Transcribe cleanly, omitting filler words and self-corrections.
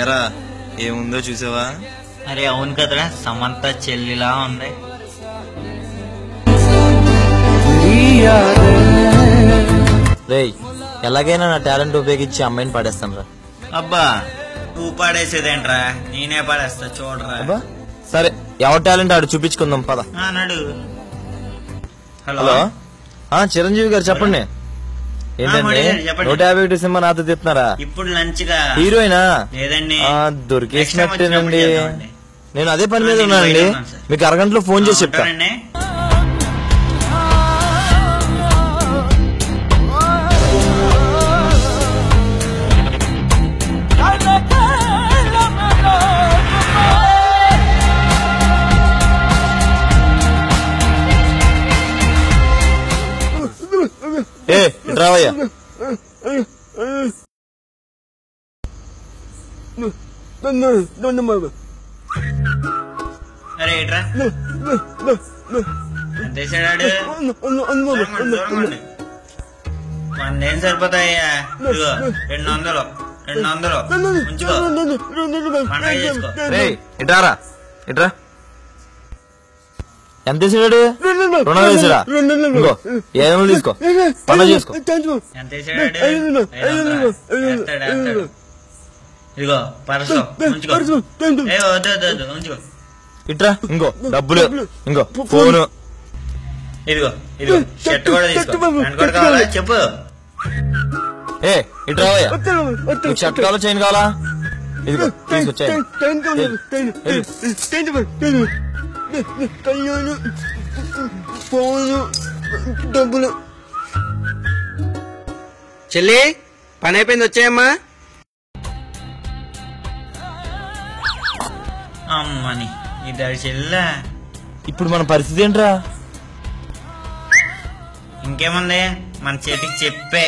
ఎరా ఏముందో చూసావా? అరే అవును కదరా, సమంత చెల్లిలా ఉంది. రేయ్, ఎలాగైనా నా టాలెంట్ ఉపయోగించి అమ్మాయిని పాడేస్తాను రా. అబ్బా నువ్వు పాడేసేదేంట్రా, నేనే పాడేస్తా చూడరా. సరే, ఎవరి టాలెంట్ ఆడు చూపించుకుందాం పద. అన్నాడు. హలో, చిరంజీవి గారు చెప్పండి. ఏంటండి 150 సినిమా నాతో తిప్పుతున్నారా? ఇప్పుడు లంచ్ గా హీరోయినా? లేదండి, దొరికేసినట్టేనండి. నేను అదే పని మీద ఉన్నానండి, మీకు అరగంటలో ఫోన్ చేసి చెప్తా. ఏ రావయ్యా. అరే ఏట్రా ఎంత వేసాడాడు? 100 ఏం సరిపోతాయ్యా? ఇదిగో 200 ఉంచుకో, పండగ చేసుకో. ఇట్రారా, ఇట్రా. ఎంత వేసాడు? 200 వేసాడా? ఇంకో 500 తీసుకో, పండుగ చేసుకో. ఎంత వేసాడు? ఇదిగో పరసు ఉంచుకో. వద్దు ఉంచుకో. ఇట్రా, ఇంకో డబ్బులు, ఇంకో ఫోను. ఇదిగో షర్ట్ కూడా తీసుకో. ప్యాంట్ కూడా కావాలా చెప్పు. ఇట్రావయ్యా, నీకు షర్ట్ కావాలా చైన్ కావాలా? ఇదిగో తీసుకో చైన్. డబ్బులు. చెల్లి పని అయిపోయింది, వచ్చాయమ్మా. అమ్మని ఇద్దరు చెల్లా. ఇప్పుడు మన పరిస్థితి ఏంట్రా? ఇంకేముంది, మన చేతికి చెప్పే.